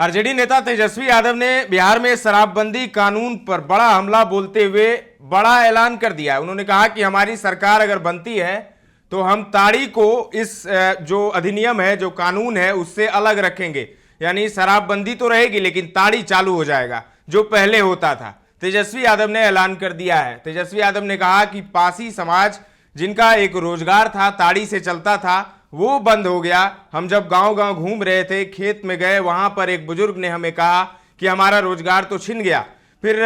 RJD नेता तेजस्वी यादव ने बिहार में शराबबंदी कानून पर बड़ा हमला बोलते हुए बड़ा ऐलान कर दिया है। उन्होंने कहा कि हमारी सरकार अगर बनती है तो हम ताड़ी को इस जो अधिनियम है, जो कानून है, उससे अलग रखेंगे। यानी शराबबंदी तो रहेगी लेकिन ताड़ी चालू हो जाएगा जो पहले होता था। तेजस्वी यादव ने ऐलान कर दिया है। तेजस्वी यादव ने कहा कि पासी समाज, जिनका एक रोजगार था, ताड़ी से चलता था, वो बंद हो गया। हम जब गांव गांव घूम रहे थे, खेत में गए, वहां पर एक बुजुर्ग ने हमें कहा कि हमारा रोजगार तो छिन गया। फिर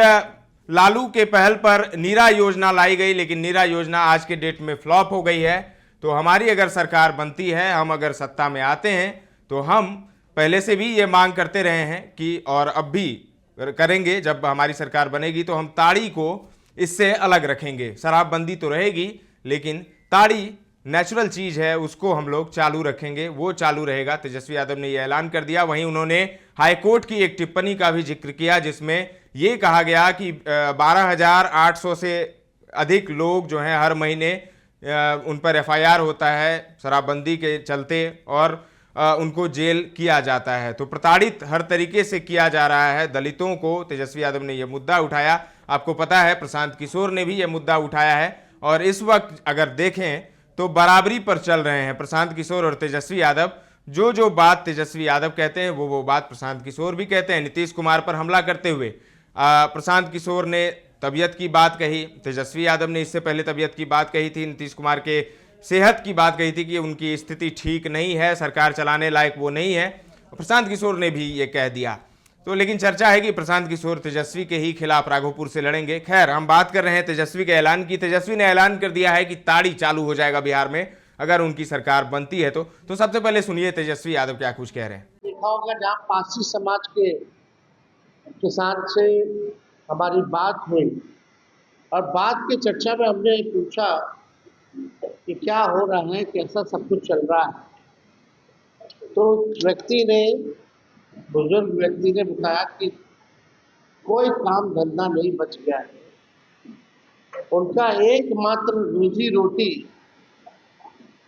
लालू के पहल पर नीरा योजना लाई गई, लेकिन नीरा योजना आज के डेट में फ्लॉप हो गई है। तो हमारी अगर सरकार बनती है, हम अगर सत्ता में आते हैं, तो हम पहले से भी ये मांग करते रहे हैं कि, और अब भी करेंगे, जब हमारी सरकार बनेगी तो हम ताड़ी को इससे अलग रखेंगे। शराबबंदी तो रहेगी लेकिन ताड़ी नेचुरल चीज है, उसको हम लोग चालू रखेंगे, वो चालू रहेगा। तेजस्वी यादव ने यह ऐलान कर दिया। वहीं उन्होंने हाईकोर्ट की एक टिप्पणी का भी जिक्र किया जिसमें यह कहा गया कि 12,800 से अधिक लोग जो हैं हर महीने उन पर एफआईआर होता है शराबबंदी के चलते, और उनको जेल किया जाता है। तो प्रताड़ित हर तरीके से किया जा रहा है दलितों को। तेजस्वी यादव ने यह मुद्दा उठाया। आपको पता है प्रशांत किशोर ने भी यह मुद्दा उठाया है, और इस वक्त अगर देखें तो बराबरी पर चल रहे हैं प्रशांत किशोर और तेजस्वी यादव। जो बात तेजस्वी यादव कहते हैं वो बात प्रशांत किशोर भी कहते हैं। नीतीश कुमार पर हमला करते हुए प्रशांत किशोर ने तबीयत की बात कही, तेजस्वी यादव ने इससे पहले तबीयत की बात कही थी, नीतीश कुमार के सेहत की बात कही थी कि उनकी स्थिति ठीक नहीं है, सरकार चलाने लायक वो नहीं है। प्रशांत किशोर ने भी ये कह दिया। तो लेकिन चर्चा है कि प्रशांत किशोर तेजस्वी के ही खिलाफ राघोपुर से लड़ेंगे। खैर, हम बात कर रहे हैं तेजस्वी के ऐलान की। तेजस्वी ने ऐलान कर दिया है कि ताड़ी चालू हो जाएगा बिहार में अगर उनकी सरकार बनती है तो सबसे पहले सुनिए तेजस्वी यादव क्या कुछ कह रहे हैं। देखा होगा जहाँ पारसी समाज के किसान से हमारी बात हुई और बात की चर्चा में हमने पूछा कि क्या हो रहा है, कैसा सब कुछ चल रहा है। तो व्यक्ति ने, बुजुर्ग व्यक्ति ने बताया कि कोई काम धंधा नहीं बच गया है। उनका एकमात्र रोजी रोटी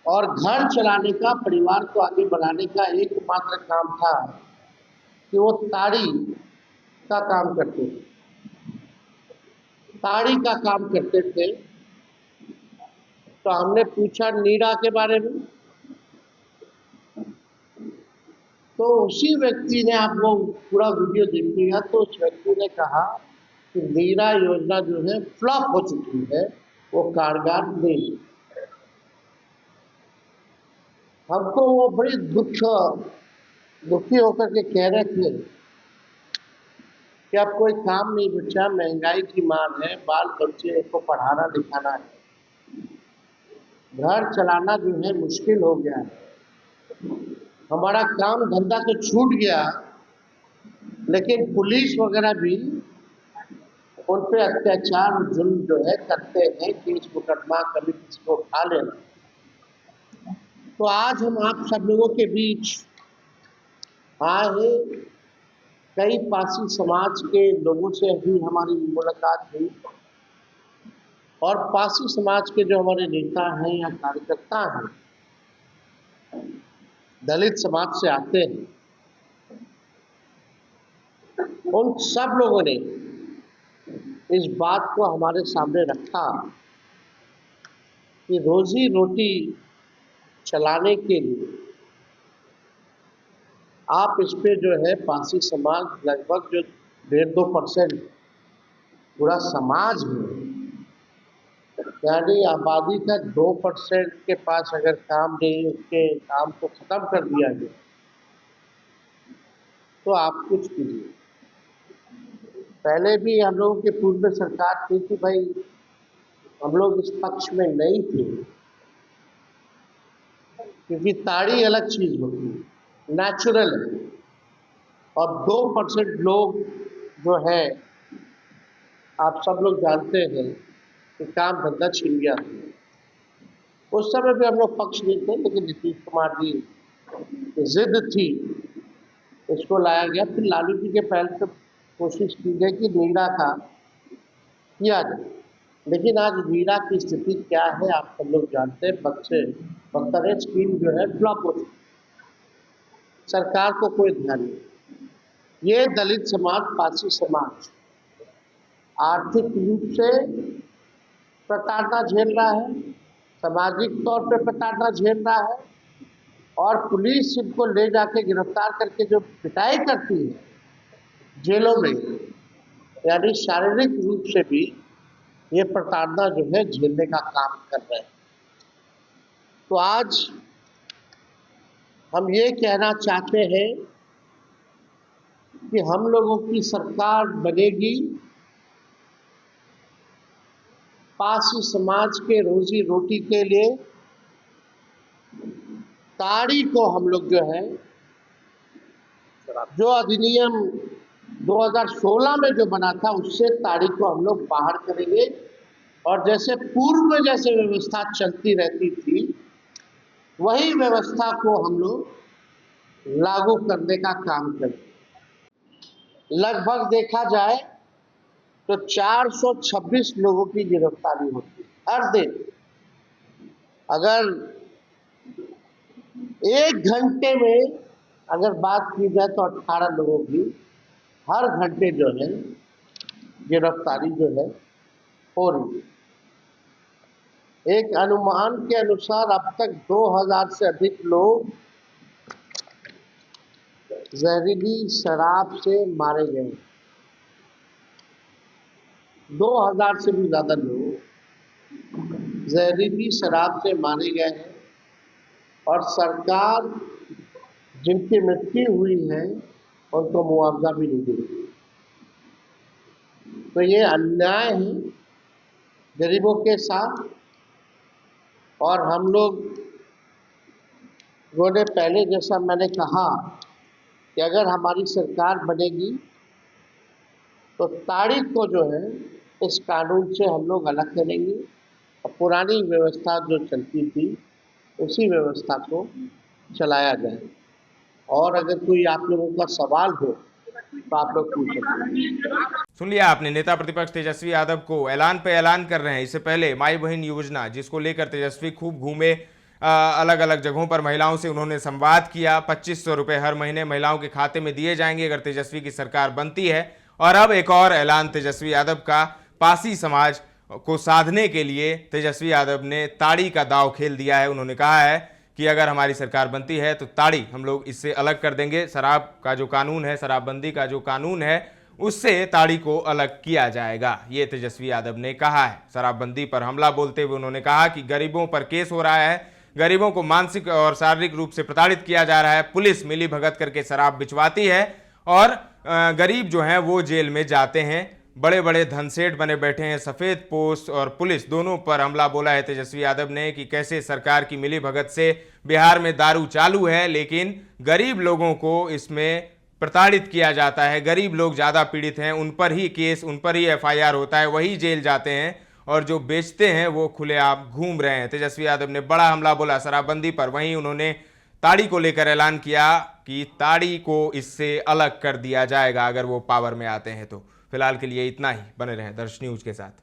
और घर चलाने का, परिवार को आगे बढ़ाने का एकमात्र काम था कि वो ताड़ी का काम करते थे, ताड़ी का काम करते थे। तो हमने पूछा नीरा के बारे में, तो उसी व्यक्ति ने, आप लोग पूरा वीडियो देखिएगा, तो उस व्यक्ति ने कहा कि नीरा योजना जो है फ्लॉप हो चुकी है, वो कारगर नहीं। हमको वो बड़ी दुखी होकर के कह रहे थे कि अब कोई काम नहीं बचा, महंगाई की मार है, बाल बच्चे को पढ़ाना लिखाना है, घर चलाना जो है मुश्किल हो गया है, हमारा काम धंधा तो छूट गया, लेकिन पुलिस वगैरह भी उन पे अत्याचार और जुल्म जो है करते हैं, केस मुकदमा कभी किसी को उठा लेना। तो आज हम आप सब लोगों के बीच आए हैं। कई पासी समाज के लोगों से अभी हमारी मुलाकात हुई और पासी समाज के जो हमारे नेता हैं या कार्यकर्ता हैं, दलित समाज से आते हैं, उन सब लोगों ने इस बात को हमारे सामने रखा कि रोजी रोटी चलाने के लिए आप इस पे जो है पासी समाज लगभग जो 1.5-2% पूरा समाज है, यानी आबादी का 2% के पास अगर काम नहीं, उसके काम को खत्म कर दिया गया, तो आप कुछ कीजिए। पहले भी हम लोगों की पूर्व सरकार थी कि भाई हम लोग इस पक्ष में नहीं थे, क्योंकि ताड़ी अलग चीज होती है, नेचुरल है, और 2% लोग जो है, आप सब लोग जानते हैं कि काम धंधा छिन गया। उस समय भी हम लोग पक्ष नहीं थे, लेकिन नीतीश कुमार जी जिद थी, इसको लाया गया। फिर लालू जी के पहल से कोशिश की गई कि नीरा का किया जाए, लेकिन आज नीरा की स्थिति क्या है आप सब लोग जानते हैं। बख्तर स्कीम जो है फ्लॉप हो चुकी, सरकार को कोई ध्यान नहीं। ये दलित समाज, पारसी समाज आर्थिक रूप से प्रताड़ना झेल रहा है, सामाजिक तौर पे प्रताड़ना झेल रहा है, और पुलिस इनको ले जाके गिरफ्तार करके जो पिटाई करती है जेलों में, यानी शारीरिक रूप से भी ये प्रताड़ना जो है झेलने का काम कर रहे हैं। तो आज हम ये कहना चाहते हैं कि हम लोगों की सरकार बनेगी, पारसी समाज के रोजी रोटी के लिए ताड़ी को हम लोग जो है, जो अधिनियम 2016 में जो बना था उससे ताड़ी को हम लोग बाहर करेंगे, और जैसे पूर्व में जैसे व्यवस्था चलती रहती थी वही व्यवस्था को हम लोग लागू करने का काम करेंगे। लगभग देखा जाए तो 426 लोगों की गिरफ्तारी होती है हर दिन। अगर 1 घंटे में अगर बात की जाए तो 18 लोगों की हर घंटे जो है गिरफ्तारी जो है हो रही है। एक अनुमान के अनुसार अब तक 2000 से अधिक लोग जहरीली शराब से मारे गए। 2000 से भी ज़्यादा लोग जहरीली शराब से मारे गए हैं, और सरकार जिनकी मृत्यु हुई है उनको मुआवजा भी नहीं दे रही। तो ये अन्याय है गरीबों के साथ, और हम लोग ने पहले जैसा मैंने कहा कि अगर हमारी सरकार बनेगी तो ताड़ी को जो है इस कानून से हम लोग अलग करेंगे, और पुरानी व्यवस्था जो चलती थी उसी व्यवस्था को चलाया जाए। और अगर कोई आप लोगों का सवाल हो तो आप लोग पूछ सकते हैं। सुन लिया आपने, नेता प्रतिपक्ष तेजस्वी यादव को ऐलान पे ऐलान कर रहे हैं। इससे पहले माई बहन योजना, जिसको लेकर तेजस्वी खूब घूमे, अलग अलग जगहों पर महिलाओं से उन्होंने संवाद किया। 2500 रुपये हर महीने महिलाओं के खाते में दिए जाएंगे अगर तेजस्वी की सरकार बनती है। और अब एक और ऐलान तेजस्वी यादव का, पारसी समाज को साधने के लिए तेजस्वी यादव ने ताड़ी का दांव खेल दिया है। उन्होंने कहा है कि अगर हमारी सरकार बनती है तो ताड़ी हम लोग इससे अलग कर देंगे। शराब का जो कानून है, शराबबंदी का जो कानून है, उससे ताड़ी को अलग किया जाएगा, ये तेजस्वी यादव ने कहा है। शराबबंदी पर हमला बोलते हुए उन्होंने कहा कि गरीबों पर केस हो रहा है, गरीबों को मानसिक और शारीरिक रूप से प्रताड़ित किया जा रहा है, पुलिस मिली भगत करके शराब बिचवाती है, और गरीब जो हैं वो जेल में जाते हैं। बड़े बड़े धनसेठ बने बैठे हैं। सफ़ेद पोस्ट और पुलिस दोनों पर हमला बोला है तेजस्वी यादव ने कि कैसे सरकार की मिली भगत से बिहार में दारू चालू है, लेकिन गरीब लोगों को इसमें प्रताड़ित किया जाता है। गरीब लोग ज़्यादा पीड़ित हैं, उन पर ही केस, उन पर ही FIR होता है, वही जेल जाते हैं, और जो बेचते हैं वो खुलेआम घूम रहे हैं। तेजस्वी यादव ने बड़ा हमला बोला शराबबंदी पर। वहीं उन्होंने ताड़ी को लेकर ऐलान किया कि ताड़ी को इससे अलग कर दिया जाएगा अगर वो पावर में आते हैं तो। फिलहाल के लिए इतना ही। बने रहें दर्श न्यूज के साथ।